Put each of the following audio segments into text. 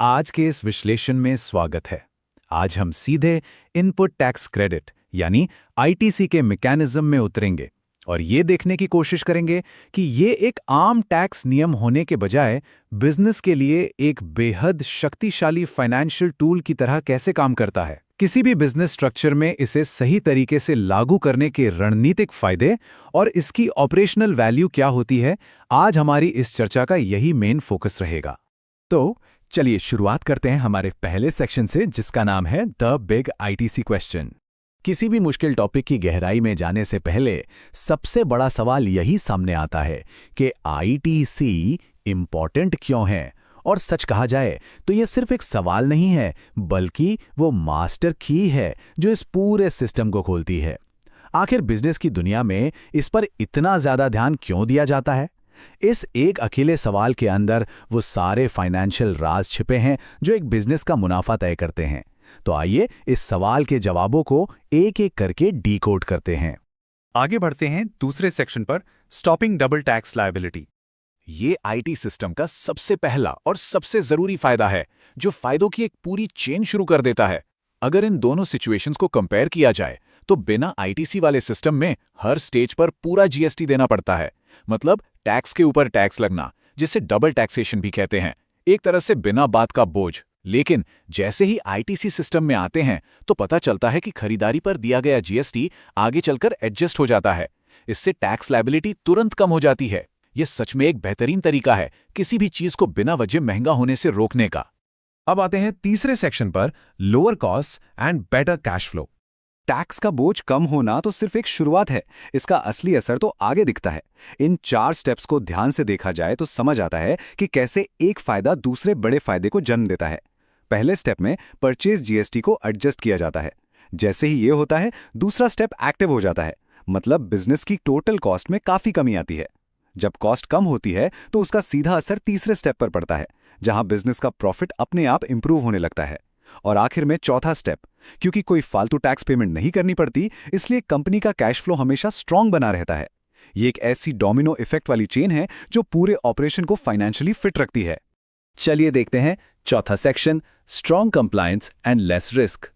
आज के इस विश्लेषण में स्वागत है। आज हम सीधे इनपुट टैक्स क्रेडिट यानी आईटीसी के मैकेनिज्म में उतरेंगे और ये देखने की कोशिश करेंगे कि ये एक आम टैक्स नियम होने के बजाय बिजनेस के लिए एक बेहद शक्तिशाली फाइनेंशियल टूल की तरह कैसे काम करता है। किसी भी बिजनेस स्ट्रक्चर में इसे सही तरीके से लागू करने के रणनीतिक फायदे और इसकी ऑपरेशनल वैल्यू क्या होती है, आज हमारी इस चर्चा का यही मेन फोकस रहेगा। तो चलिए शुरुआत करते हैं हमारे पहले सेक्शन से, जिसका नाम है द बिग आईटीसी क्वेश्चन। किसी भी मुश्किल टॉपिक की गहराई में जाने से पहले सबसे बड़ा सवाल यही सामने आता है कि आईटीसी इंपॉर्टेंट क्यों है। और सच कहा जाए तो यह सिर्फ एक सवाल नहीं है, बल्कि वो मास्टर की है जो इस पूरे सिस्टम को खोलती है। आखिर बिजनेस की दुनिया में इस पर इतना ज्यादा ध्यान क्यों दिया जाता है? इस एक अकेले सवाल के अंदर वो सारे फाइनेंशियल राज छिपे हैं जो एक बिजनेस का मुनाफा तय करते हैं। तो आइए इस सवाल के जवाबों को एक एक करके डीकोड करते हैं। आगे बढ़ते हैं दूसरे सेक्शन पर, स्टॉपिंग डबल टैक्स लायबिलिटी। ये आईटी सिस्टम का सबसे पहला और सबसे जरूरी फायदा है, जो फायदों की एक पूरी चेन शुरू कर देता है। अगर इन दोनों सिचुएशंस को कंपेयर किया जाए तो बिना आईटीसी वाले सिस्टम में हर स्टेज पर पूरा जीएसटी देना पड़ता है, मतलब टैक्स के ऊपर टैक्स लगना, जिसे डबल टैक्सेशन भी कहते हैं, एक तरह से बिना बात का बोझ। लेकिन जैसे ही आईटीसी सिस्टम में आते हैं तो पता चलता है कि खरीदारी पर दिया गया जीएसटी आगे चलकर एडजस्ट हो जाता है। इससे टैक्स लायबिलिटी तुरंत कम हो जाती है। यह सच में एक बेहतरीन तरीका है किसी भी चीज को बिना वजह महंगा होने से रोकने का। अब आते हैं तीसरे सेक्शन पर, lower cost and better cash flow. Tax का बोझ कम होना तो सिर्फ एक शुरुआत है, इसका असली असर तो आगे दिखता है। इन 4 स्टेप्स को ध्यान से देखा जाए तो समझ आता है कि कैसे एक फायदा दूसरे बड़े फायदे को जन्म देता है। पहले स्टेप में परचेज जीएसटी को एडजस्ट किया जाता है। जैसे ही ये होता है, दूसरा स्टेप एक्टिव हो जाता है, मतलब बिजनेस की टोटल कॉस्ट में काफी कमी आती है। जब कॉस्ट कम होती है तो उसका सीधा असर तीसरे स्टेप पर पड़ता है, जहां बिजनेस का प्रॉफिट अपने आप इंप्रूव होने लगता है। और आखिर में चौथा स्टेप, क्योंकि कोई फालतू टैक्स पेमेंट नहीं करनी पड़ती, इसलिए कंपनी का कैश फ्लो हमेशा स्ट्रांग बना रहता है। ये एक ऐसी डोमिनो इफेक्ट वाली चेन है जो पूरे ऑपरेशन को फाइनेंशियली फिट रखती है। चलिए देखते हैं चौथा section, strong compliance and less risk.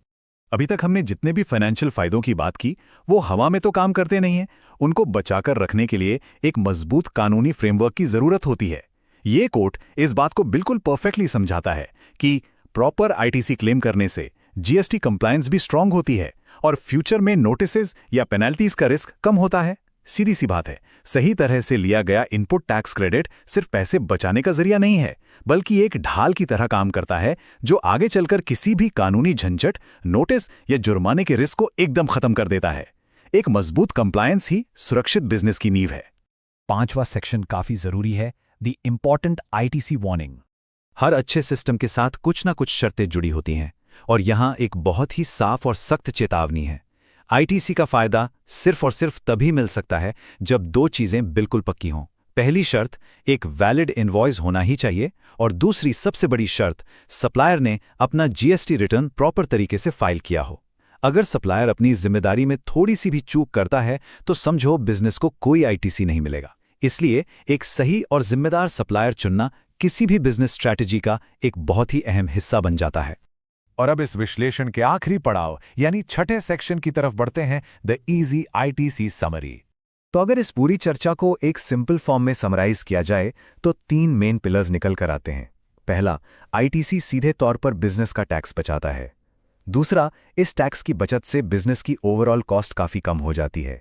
अभी तक हमने जितने भी फाइनेंशियल फायदों की बात की, वो हवा में तो काम करते नहीं हैं। उनको बचाकर रखने के लिए एक मजबूत कानूनी फ्रेमवर्क की जरूरत होती है। ये कोट इस बात को बिल्कुल परफेक्टली समझाता है कि प्रॉपर आईटीसी क्लेम करने से जीएसटी कंप्लायंस भी स्ट्रांग होती है और फ्यूचर में नोटिसेस या पेनल्टीज का रिस्क कम होता है। सीधी सी बात है, सही तरह से लिया गया इनपुट टैक्स क्रेडिट सिर्फ पैसे बचाने का जरिया नहीं है, बल्कि एक ढाल की तरह काम करता है जो आगे चलकर किसी भी कानूनी झंझट, नोटिस या जुर्माने के रिस्क को एकदम खत्म कर देता है। एक मजबूत कंप्लायंस ही सुरक्षित बिजनेस की नींव है। 5वां सेक्शन काफी जरूरी है, द इंपॉर्टेंट आईटीसी वार्निंग। हर अच्छे सिस्टम के साथ कुछ ना कुछ शर्तें जुड़ी होती हैं और यहां एक बहुत ही साफ और सख्त चेतावनी है। आईटीसी का फायदा सिर्फ और सिर्फ तभी मिल सकता है जब 2 चीजें बिल्कुल पक्की हों। पहली शर्त, एक वैलिड इनवॉइस होना ही चाहिए, और दूसरी सबसे बड़ी शर्त, सप्लायर ने अपना जीएसटी रिटर्न प्रॉपर तरीके से फाइल किया हो। अगर सप्लायर अपनी जिम्मेदारी में थोड़ी सी भी चूक करता है तो समझो बिजनेस को कोई आईटीसी नहीं मिलेगा। इसलिए एक सही और जिम्मेदार सप्लायर चुनना किसी भी बिजनेस स्ट्रैटेजी का एक बहुत ही अहम हिस्सा बन जाता है। और अब इस विश्लेषण के आखिरी पड़ाव यानी छठे सेक्शन की तरफ बढ़ते हैं, द इजी आईटीसी समरी। तो अगर इस पूरी चर्चा को एक सिंपल फॉर्म में समराइज किया जाए तो 3 मेन पिलर्स निकल कर आते हैं। पहला, आईटीसी सीधे तौर पर बिजनेस का टैक्स बचाता है। दूसरा, इस टैक्स की बचत से बिजनेस की ओवरऑल कॉस्ट काफी कम हो जाती है।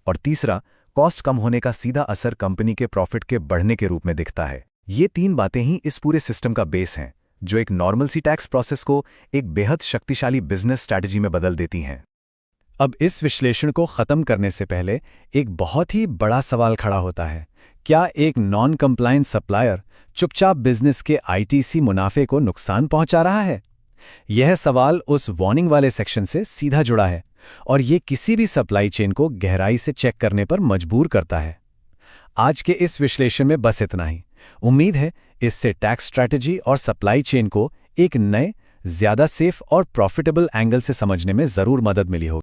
और तीसरा, कॉस्ट कम होने का सीधा असर कंपनी के प्रॉफिट के बढ़ने के रूप में दिखता है। ये 3 बातें ही इस पूरे सिस्टम का बेस हैं, जो एक नॉर्मल सी टैक्स प्रोसेस को एक बेहद शक्तिशाली बिजनेस स्ट्रैटेजी में बदल देती हैं। अब इस विश्लेषण को खत्म करने से पहले एक बहुत ही बड़ा सवाल खड़ा होता है, क्या एक नॉन कंप्लायंट सप्लायर चुपचाप बिजनेस के आईटीसी मुनाफे को नुकसान पहुंचा रहा है? यह सवाल उस वार्निंग वाले सेक्शन से सीधा जुड़ा है और ये किसी भी सप्लाई चेन को गहराई से चेक करने पर मजबूर करता है। आज के इस विश्लेषण में बस इतना ही। उम्मीद है इससे टैक्स स्ट्रैटेजी और सप्लाई चेन को एक नए, ज्यादा सेफ और प्रॉफिटेबल एंगल से समझने में जरूर मदद मिली होगी।